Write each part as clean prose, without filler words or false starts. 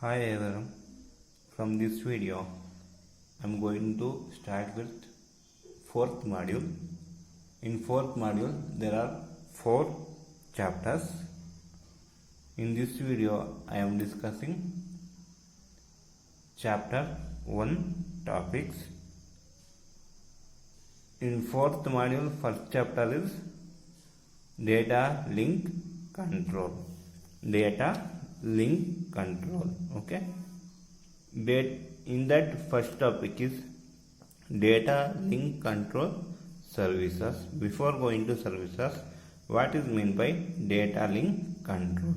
Hi everyone, from this video I am going to start with fourth module. In fourth module there are 4 chapters. In this video I am discussing chapter 1 topics. In fourth module first chapter is data link control. Data link control. Okay, in that first topic is data link control services. Before going to services, what is meant by data link control?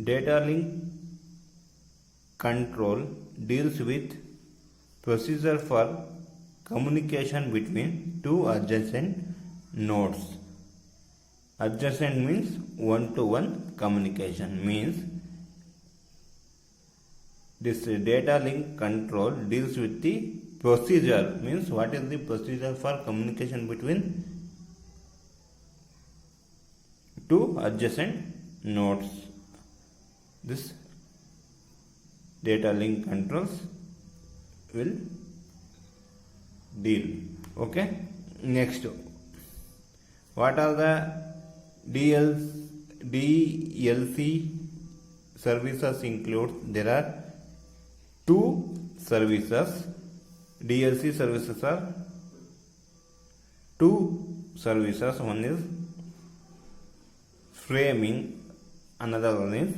Data link control deals with procedure for communication between two adjacent nodes. Adjacent means one-to-one communication. Means this data link control deals with the procedure. Means what is the procedure for communication between two adjacent nodes. This data link controls will deal. Okay. Next, what are the DLC services include? There are 2 services. DLC services are 2 services. One is framing, another one is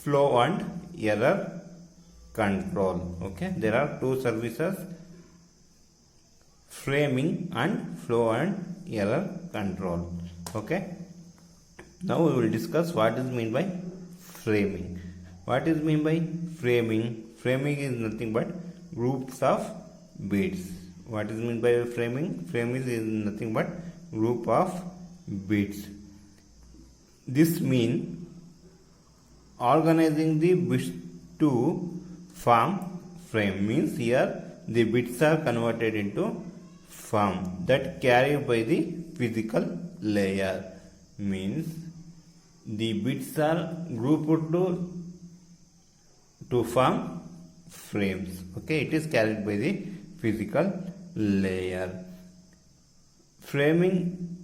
flow and error control. Okay, there are 2 services, framing and flow and error control. Okay, now we will discuss what is meant by framing. What is meant by framing? Framing is nothing but groups of bits. What is meant by framing? Framing is nothing but group of bits. This means organizing the bits to form frame. Means here the bits are converted into form that carried by the physical layer. Means the bits are grouped to form frames. Okay, it is carried by the physical layer. Framing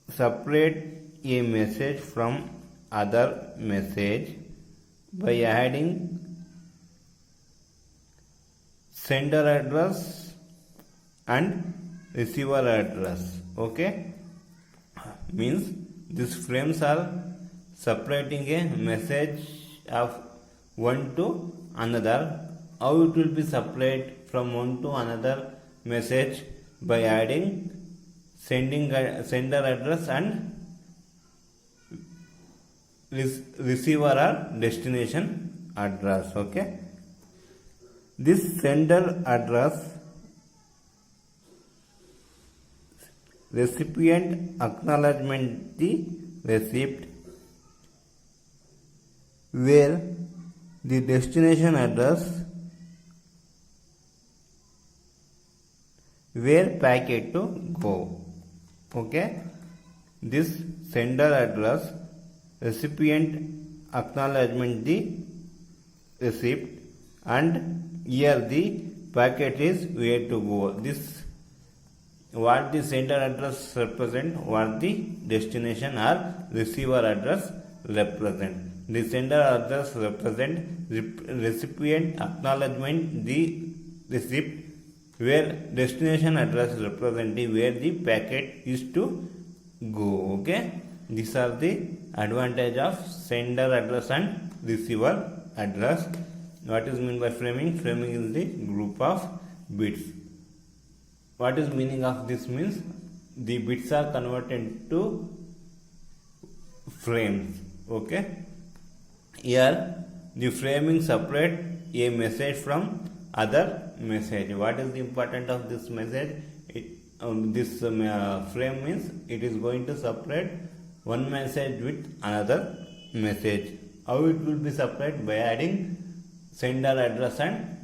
separate a message from other message by adding sender address and receiver address. Okay, means these frames are separating a message of one to another. How it will be separate from one to another message? By adding sender address and receiver or destination address. Okay, this sender address recipient acknowledgement the receipt, where the destination address where packet to go. Okay, this sender address recipient acknowledgement the receipt, and here the packet is where to go. This what the sender address represent, what the destination or receiver address represent. The sender address represent recipient acknowledgement the receipt, where destination address represent where the packet is to go. Okay, these are the advantage of sender address and receiver address. What is meant by framing? Framing is the group of bits. What is meaning of this? Means the bits are converted to frames. Okay, here the framing separate a message from other message. What is the important of this message? This frame means it is going to separate one message with another message. How it will be separate? By adding sender address and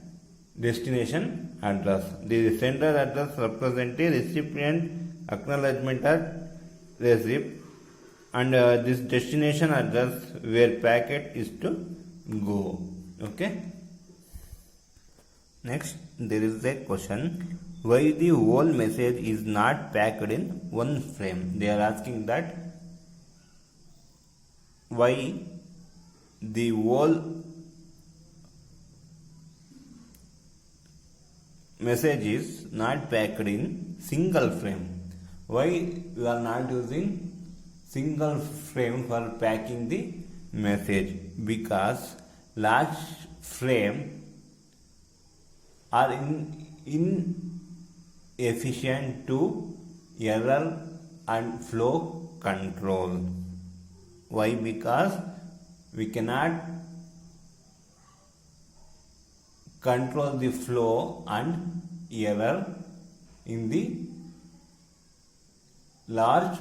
destination address. The sender address represents a recipient acknowledgement at receipt, and this destination address where packet is to go. Okay. Next, there is a question why the whole message is not packed in one frame. They are asking that why the whole message is not packed in single frame. Why we are not using single frame for packing the message? Because large frame are inefficient to error and flow control. Why? Because we cannot control the flow and error in the large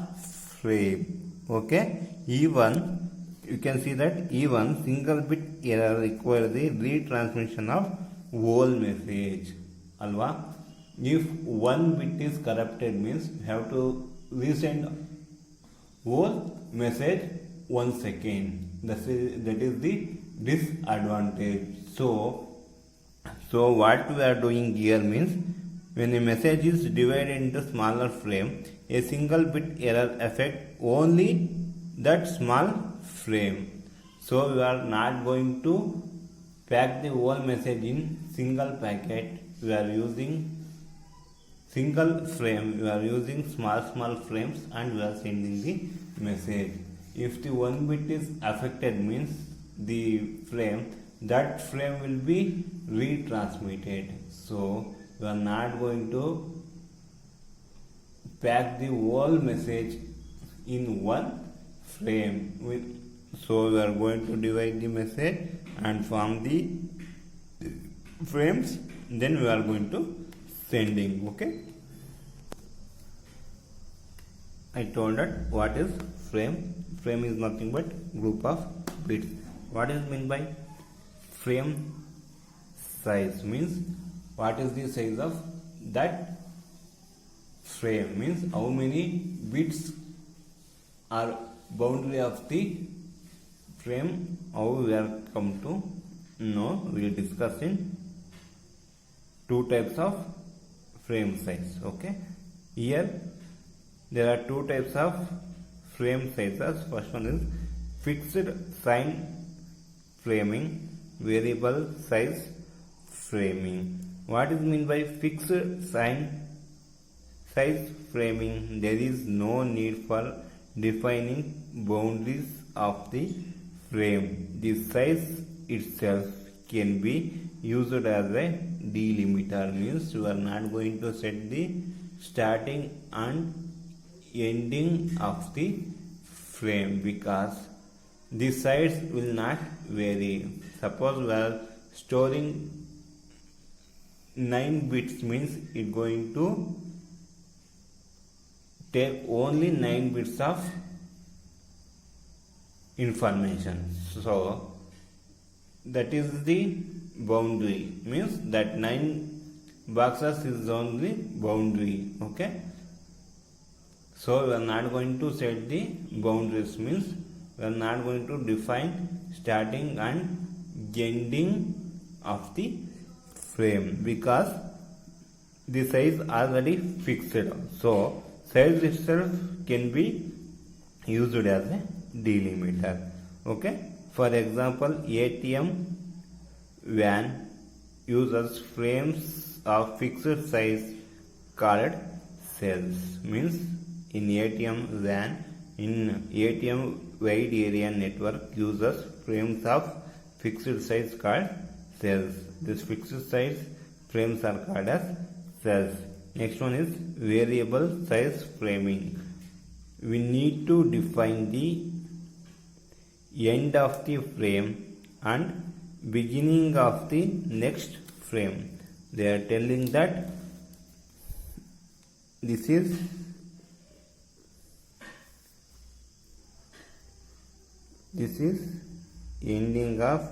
frame. Okay, even you can see that even single bit error requires the retransmission of whole message. Alva, if one bit is corrupted means you have to resend whole message once again. That is the disadvantage. So what we are doing here means when a message is divided into smaller frame, a single bit error affect only that small frame. So we are not going to pack the whole message in single packet. We are using single frame. We are using small frames and we are sending the message. If the one bit is affected means that frame will be retransmitted. So we are not going to pack the whole message in one frame. So we are going to divide the message and form the frames. Then we are going to sending. Okay. I told that what is frame. Frame is nothing but group of bits. What is meant by frame size? Means what is the size of that frame? Means how many bits are boundary of the frame. How we are come to know? We will discuss in two types of frame size. Okay, here there are two types of frame sizes. First one is fixed sign framing, variable size framing. What is meant by fixed sign size framing? There is no need for defining boundaries of the frame. The size itself can be used as a delimiter. Means you are not going to set the starting and ending of the frame because the size will not vary. Suppose we are storing 9 bits means it going to take only 9 bits of information. So that is the boundary. Means that 9 boxes is only boundary. Okay. So we are not going to set the boundaries. Means we are not going to define starting and ending of the frame because the size already fixed. So size itself can be used as a delimiter. Okay. For example, ATM van uses frames of fixed size called cells. Means in ATM van, in ATM wide area network uses frames of fixed size called cells. This fixed size frames are called as cells. Next one is variable size framing. We need to define the end of the frame and beginning of the next frame. They are telling that this is ending of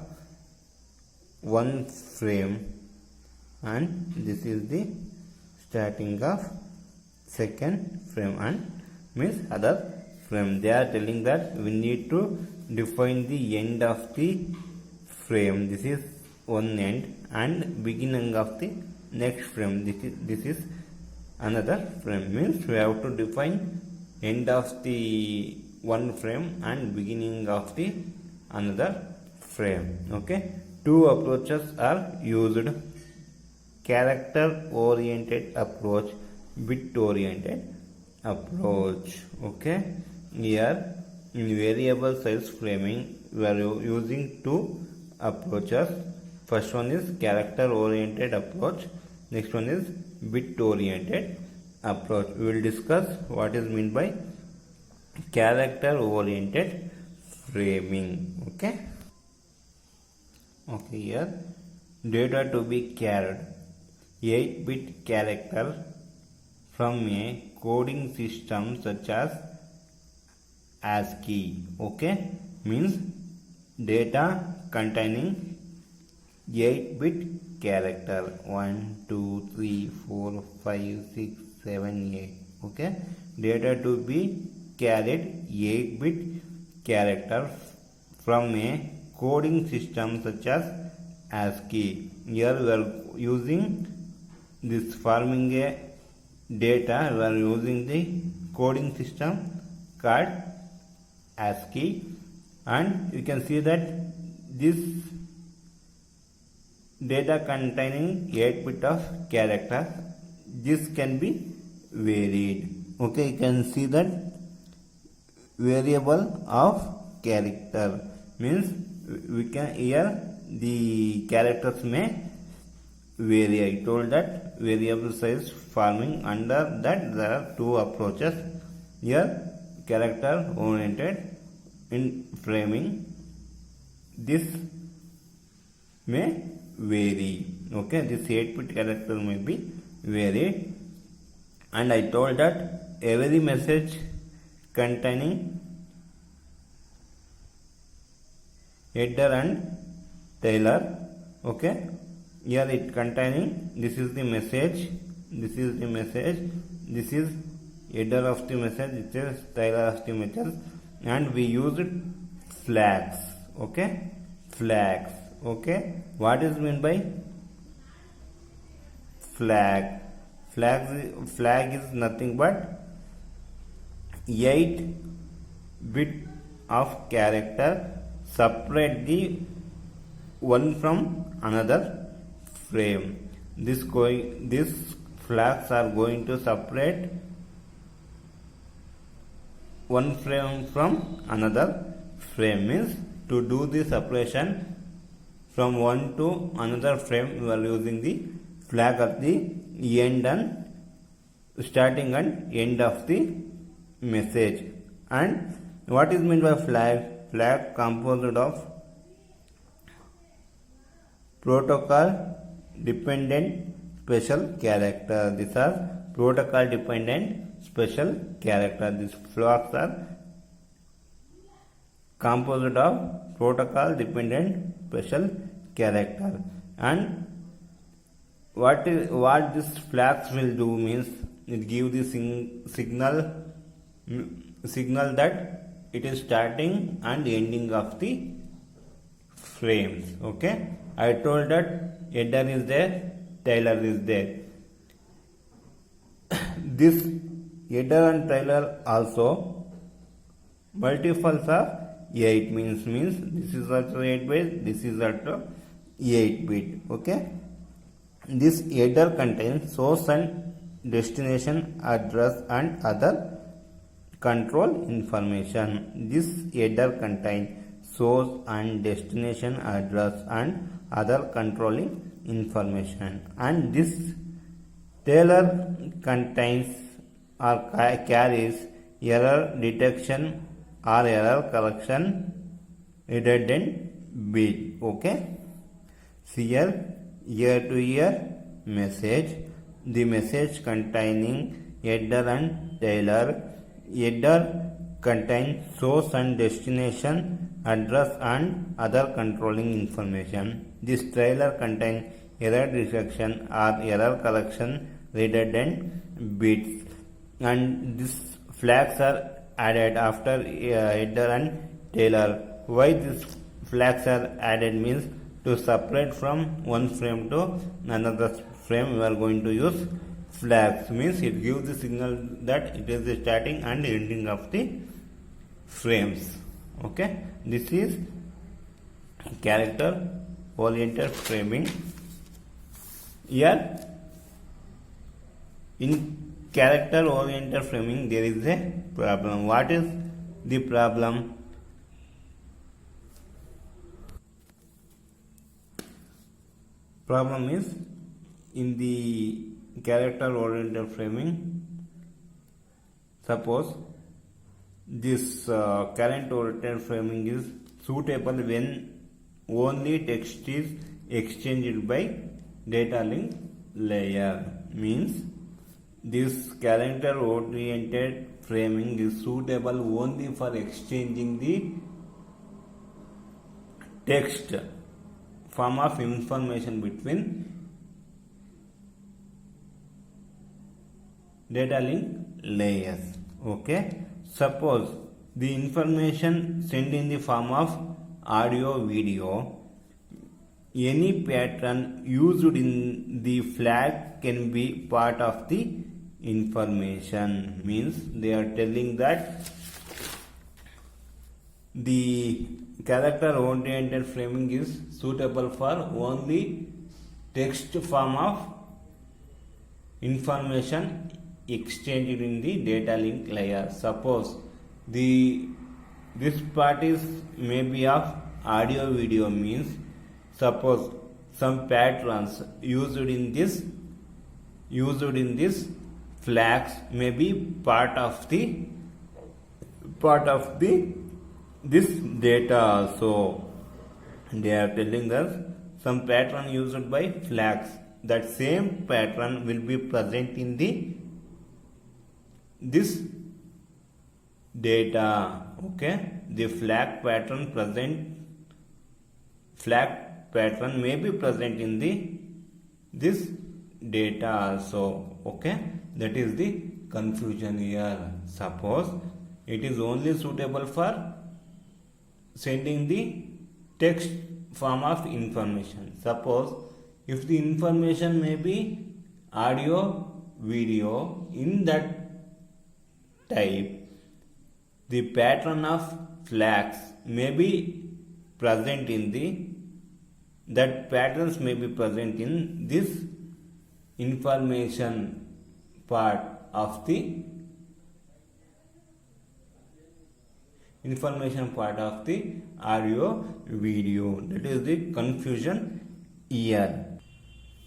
one frame and this is the starting of second frame and means other frame. They are telling that we need to define the end of the frame. This is one end and beginning of the next frame. This is another frame. Means we have to define end of the one frame and beginning of the another frame. Okay, two approaches are used: character oriented approach, bit oriented approach. Okay, here in variable size framing we are using two approaches. First one is character oriented approach, next one is bit oriented approach. We will discuss what is meant by character oriented framing. Okay, here data to be carried: 8-bit character from a coding system such as ASCII. Okay, means data containing 8-bit character 1, 2, 3, 4, 5, 6, 7, 8. Okay, data to be carried: 8-bit character from a coding system such as ASCII. Here we are using this forming a data. We are using the coding system called ASCII, and you can see that this data containing 8-bit of character, this can be varied. Okay, you can see that variable of character means we can, here the characters may vary. I told that variable size forming, under that there are two approaches. Here character oriented in framing, this may vary. Okay, this 8-bit character may be varied, and I told that every message containing header and tailor. Okay, here it containing, this is the message, this is the message, this is header of the message, this is tailor of the message, and we used flags. Okay, flags. Okay, what is meant by flag? Flag is nothing but 8-bit of character separate the one from another frame. These flags are going to separate one frame from another frame. Means to do the separation from one to another frame, we are using the flag at the end and starting and end of the message. And what is meant by flag? Flag composed of protocol dependent special character. These are protocol dependent special character. These flags are composed of protocol dependent special character. And what this flags will do means it give the signal that it is starting and ending of the frames. Okay, I told that header is there, tailor is there. This header and tailor also multiples of 8 means this is also 8-bit, this is also 8-bit. Okay, this header contains source and destination address and other control information. This header contains source and destination address and other controlling information, and this tailor contains or carries error detection or error correction redundant bit. Okay, see here, year to year message, the message containing header and tailor. Header contains source and destination address and other controlling information. This trailer contains error detection or error correction redundant bits, and these flags are added after header and tailor. Why these flags are added means to separate from one frame to another frame, we are going to use flags. Means it gives the signal that it is the starting and ending of the frames. Okay, this is character oriented framing. Here in character oriented framing there is a problem. What is the problem? Problem is, in the character oriented framing, suppose this character oriented framing is suitable when only text is exchanged by data link layer. Means this character oriented framing is suitable only for exchanging the text form of information between data link layers. Okay, suppose the information sent in the form of audio, video, any pattern used in the flag can be part of the information. Means they are telling that the character oriented framing is suitable for only text form of information exchanged in the data link layer. Suppose this part is maybe of audio video. Means suppose some patterns used in this flags may be part of this data also. They are telling us some pattern used by flags, that same pattern will be present in this data. Okay, the flag pattern may be present in this data also. Okay, that is the confusion here. Suppose it is only suitable for sending the text form of information. Suppose if the information may be audio, video, in that type the pattern of flags may be present in that patterns may be present in this information part of the audio video. That is the confusion here.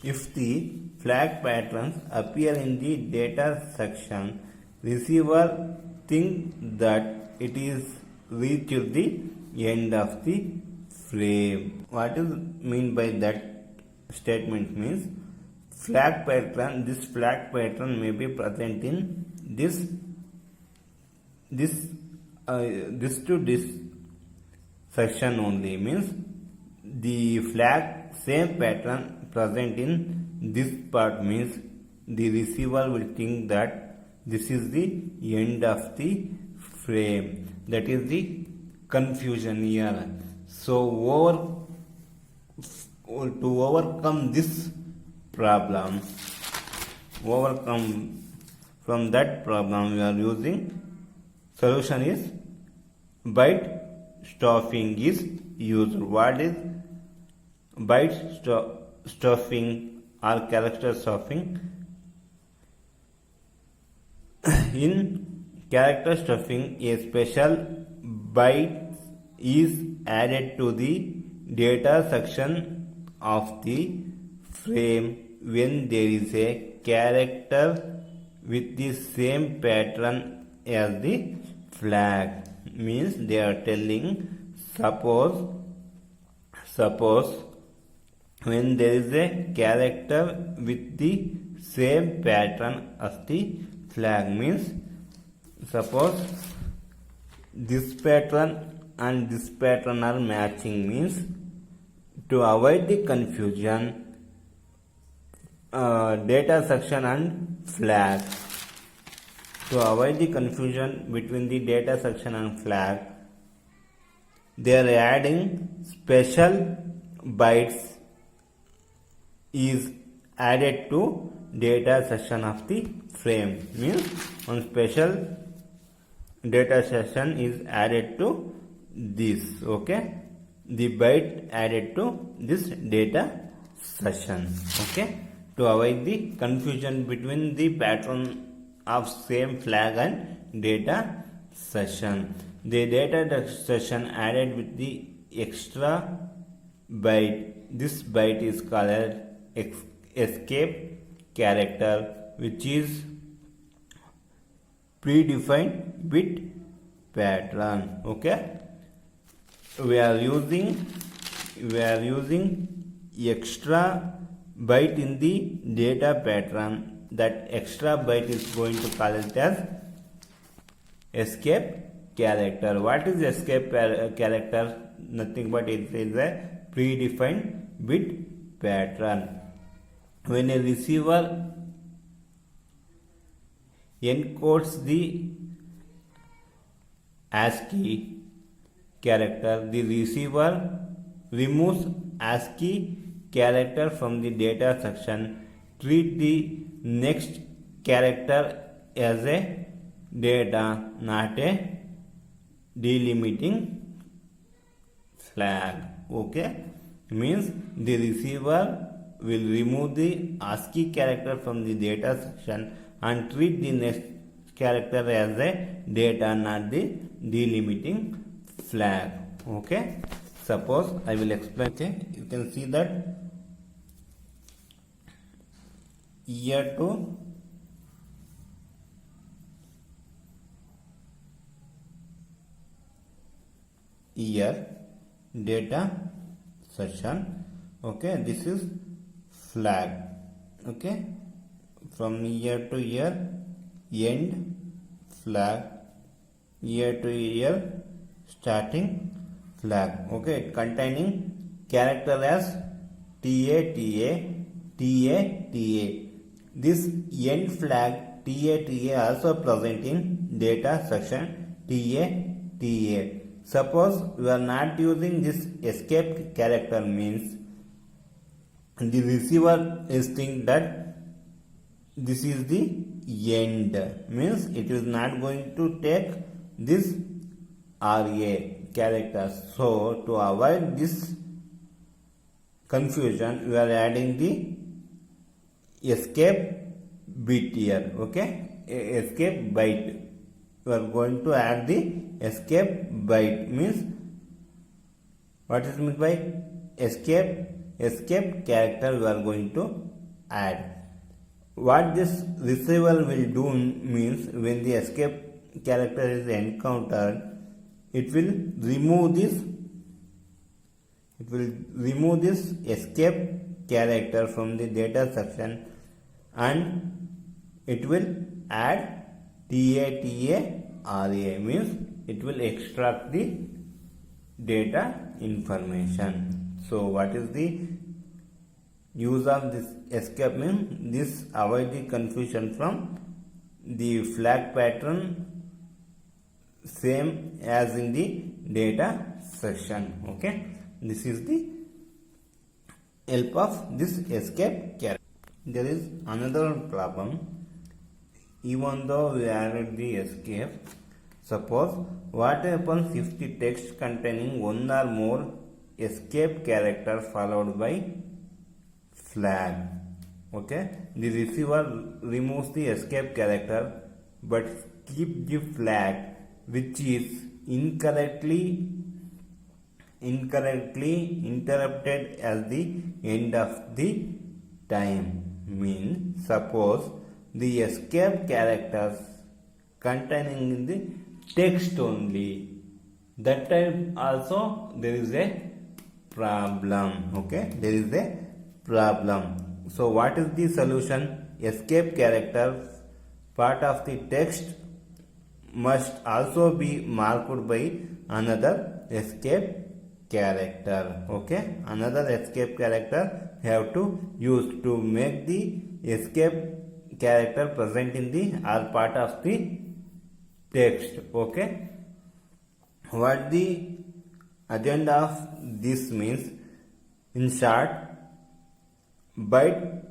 If the flag patterns appear in the data section, receiver thinks that it is reached the end of the frame. What is mean by that statement? Means this flag pattern may be present in this section only. Means the flag same pattern present in this part. Means the receiver will think that this is the end of the frame. That is the confusion here. So to overcome this problem, from that problem, we are using solution is byte stuffing is used. What is byte stuffing or character stuffing? In character stuffing, a special byte is added to the data section of the frame when there is a character with the same pattern as the flag. Means they are telling, suppose when there is a character with the same pattern as the flag. Means suppose this pattern and this pattern are matching. Means to avoid the confusion, data section and flag, to avoid the confusion between the data section and flag, they are adding special bytes is added to data section of the frame. Means one special data section is added to this. Okay, the byte added to this data section. Okay, to avoid the confusion between the pattern of same flag and data session, the data session added with the extra byte. This byte is called escape character, which is predefined bit pattern. Okay, we are using extra byte in the data pattern. That extra byte is going to call it as escape character. What is escape character? Nothing but it is a predefined bit pattern. When a receiver encodes the ASCII character, the receiver removes ASCII character from the data section, treat the next character as a data, not a delimiting flag. Okay, means the receiver will remove the ASCII character from the data section and treat the next character as a data, not the delimiting flag. Okay, suppose I will explain. Okay, you can see that year to year data section. Okay, this is flag. Okay, from year to year end flag, year to year starting flag. Okay, it containing character as TA. This end flag TA also present in data section TA. Suppose we are not using this escape character, means the receiver is think that this is the end, means it is not going to take this RA character. So to avoid this confusion, we are adding the escape bit here. Okay, escape byte. We are going to add the escape byte. Means what is meant by escape character we are going to add. What this receiver will do means when the escape character is encountered, it will remove this escape character from the data section and it will add TARA, means it will extract the data information. So what is the use of this escape? Means this avoid the confusion from the flag pattern same as in the data section. Okay, this is the help of this escape character. There is another problem. Even though we added the escape, suppose what happens if the text containing one or more escape character followed by flag? Okay, the receiver removes the escape character but keep the flag which is incorrectly interrupted at the end of the time. Means suppose the escape characters containing in the text only, that time also there is a problem. Okay, there is a problem. So what is the solution? Escape character part of the text must also be marked by another escape character. Okay, another escape character have to use to make the escape character present in the or part of the text. Okay, what the agenda of this means, In short, byte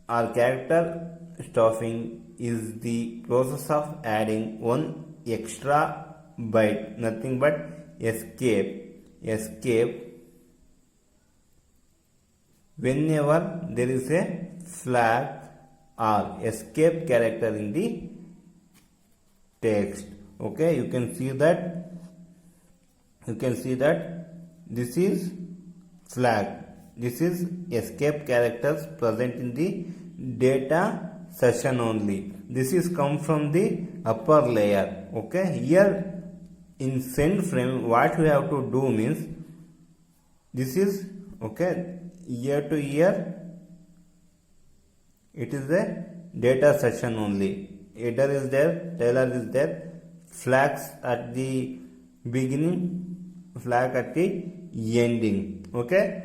or character stuffing is the process of adding one extra byte, nothing but escape whenever there is a flag or escape character in the text. Okay, you can see that this is flag, this is escape characters present in the data session only. This is come from the upper layer. Okay, here in send frame what we have to do means, this is okay, year to year it is a data session only. Header is there, Taylor is there, flags at the beginning, flag at the ending. Okay,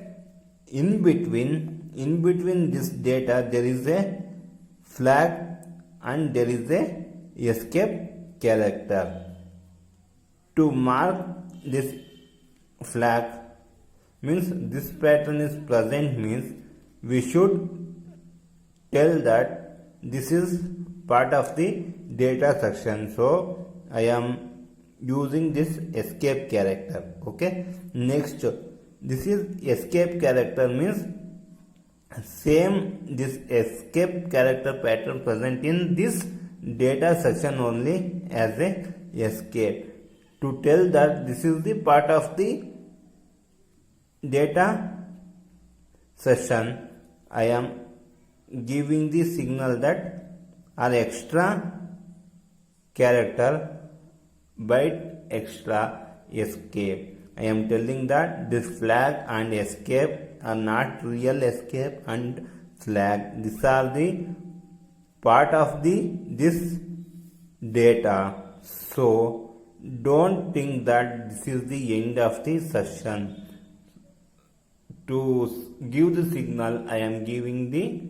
in between this data there is a flag and there is a escape character. To mark this flag means this pattern is present means we should tell that this is part of the data section. So I am using this escape character. Okay, next, this is escape character means same this escape character pattern present in this data section only as a escape. To tell that this is the part of the data session, I am giving the signal that an extra character byte extra escape. I am telling that this flag and escape are not real escape and flag. These are the part of this data. So don't think that this is the end of the session. To give the signal, I am giving the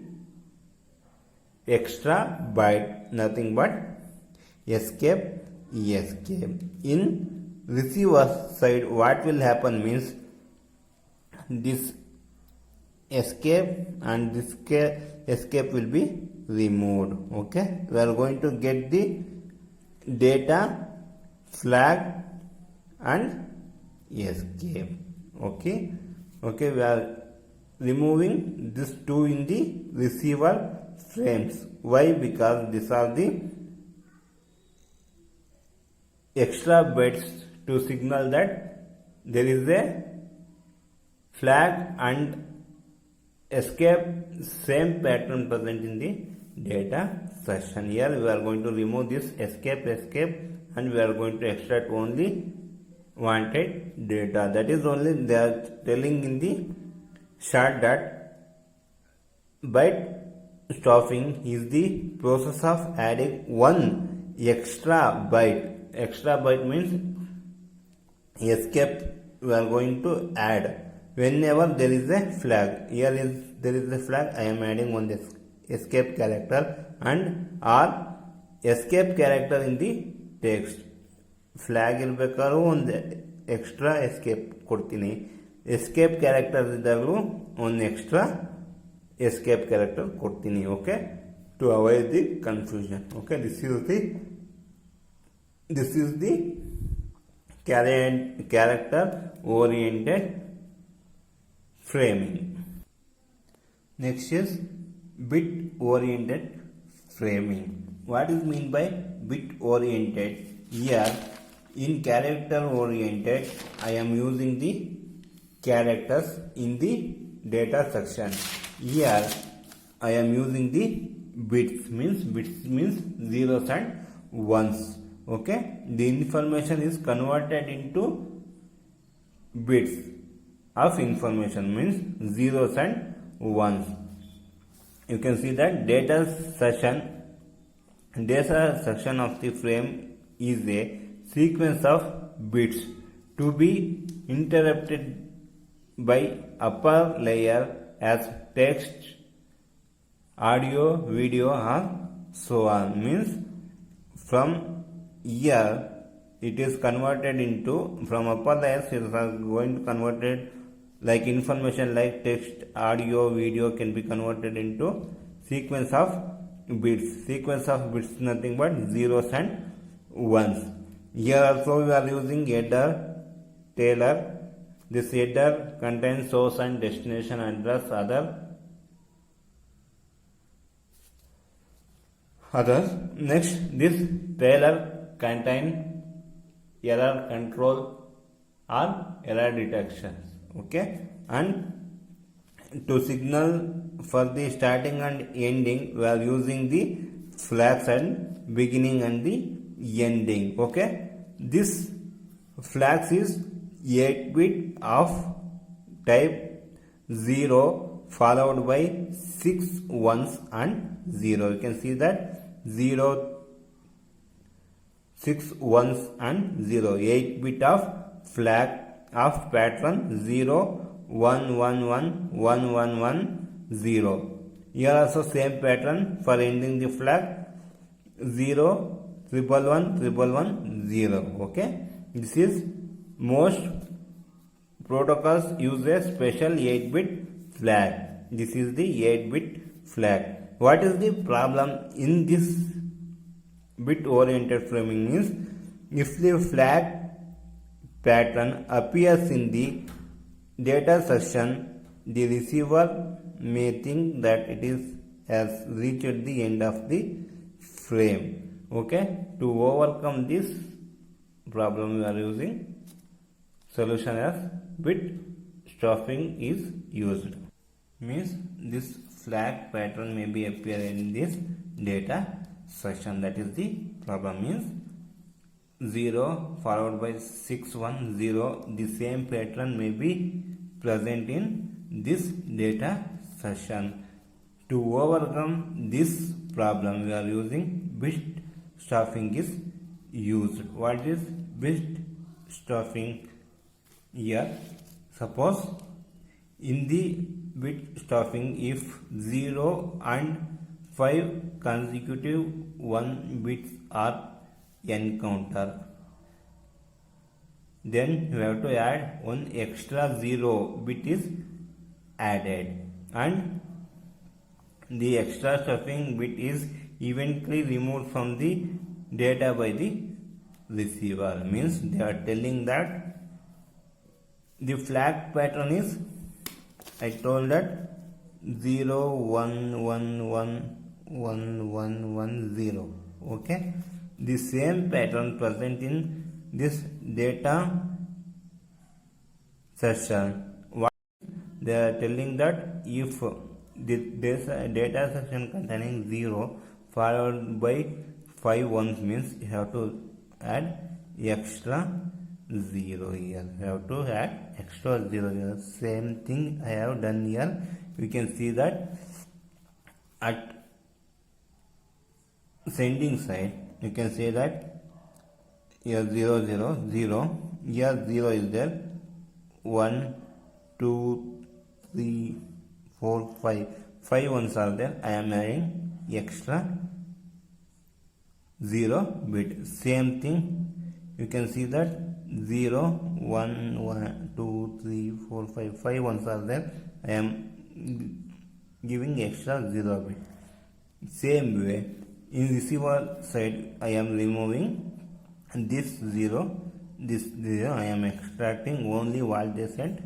extra byte, nothing but escape. In receiver side what will happen means, this escape and this escape will be removed. Okay, we are going to get the data, flag and escape. Okay, we are removing this two in the receiver frames. Why? Because these are the extra bits to signal that there is a flag and escape same pattern present in the data session. Here we are going to remove this escape and we are going to extract only wanted data. That is only they are telling in the chart that byte stuffing is the process of adding one extra byte. Extra byte means escape we are going to add whenever there is a flag. Here there is a flag, I am adding one escape character and or escape character in the text. Flag ಇರಬೇಕಾದ್ರೂ ಒಂದು extra escape ಕೊಡ್ತೀನಿ, escape character ಇದ್ದಾಗಲೂ ಒಂದು extra escape character ಕೊಡ್ತೀನಿ. Okay, to avoid the confusion. Okay, this is the character oriented framing. Next is bit oriented framing. What is mean by bit oriented? Here in character oriented I am using the characters in the data section. Here I am using the bits means zeros and ones. Okay, the information is converted into bits of information means zeros and ones. You can see that data section of the frame is a sequence of bits to be interrupted by upper layer as text, audio, video or so on. Means from here it is converted into, from upper layers it is going to converted like information like text, audio, video can be converted into sequence of bits. Sequence of bits is nothing but zeros and ones. Here also we are using header, tailor. This header contains source and destination address, others. Next, this trailer contain error control or error detection. Okay, and to signal for the starting and ending, we are using the flags and beginning and the ending. Okay, this flags is 8-bit of type 0 followed by 6 ones and 0. You can see that 0, 6 ones and 0. 8-bit of flag of pattern 0, 1, 1, 1, 1, 1, 1, 0. Here also same pattern for ending the flag 0, 111, 111, 0. Okay, this is most protocols use a special 8-bit flag. This is the 8-bit flag. What is the problem in this bit oriented framing means if the flag pattern appears in the data section, the receiver may think that it is has reached the end of the frame. Okay, to overcome this problem we are using solution as bit stuffing is used. Means this flag pattern may be appear in this data section. That is the problem. Means 0 followed by 610, the same pattern may be present in this data section. To overcome this problem, we are using bit stuffing is used. What is bit stuffing? Here, suppose in the bit stuffing, if 0 and 5 consecutive 1 bits are encounter, then you have to add one extra 0 bit is added, and the extra stuffing bit is eventually removed from the data by the receiver. Means they are telling that the flag pattern is, I told that 0, 1, 1, 1, 1, 1, 1, 0. Okay, the same pattern present in this data section. What they are telling that if this data section containing 0 followed by 5 ones means you have to add extra 0 here. You have to add extra 0 here. Same thing I have done here. You can see that at sending side, you can say that here 0, 0, 0. Here 0 is there. 1, 2, 3, 4, 5. 5 ones are there. I am adding extra 0 bit. Same thing. You can see that 0, 1, 1, 2, 3, 4, 5. 5 ones are there. I am giving extra 0 bit. Same way, in receiver side, I am removing this 0, this 0. I am extracting only what they sent,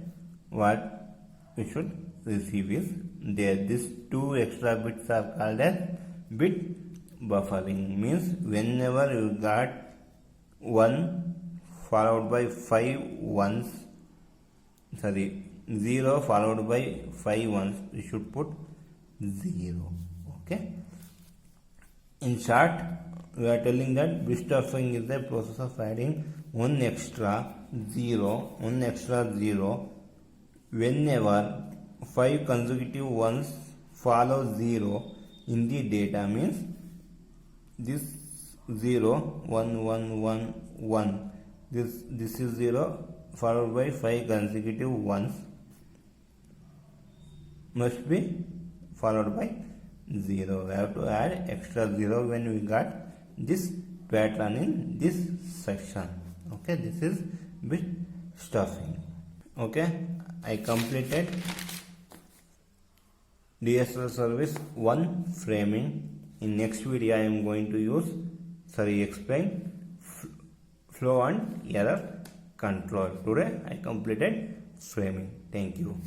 what we should receive is there. These 2 extra bits are called as bit buffering. Means whenever you got 1 followed by 5 ones, 0 followed by 5 ones, you should put 0. Okay. In short, we are telling that bit stuffing is the process of adding one extra 0 whenever 5 consecutive ones follow 0 in the data. Means this 0, 1, 1, 1, 1. This is 0 followed by 5 consecutive ones must be followed by 0. We have to add extra 0 when we got this pattern in this section. Okay, this is bit stuffing. Okay, I completed DSL service 1 framing. In next video I am going to explain flow and error control. Today I completed framing. Thank you.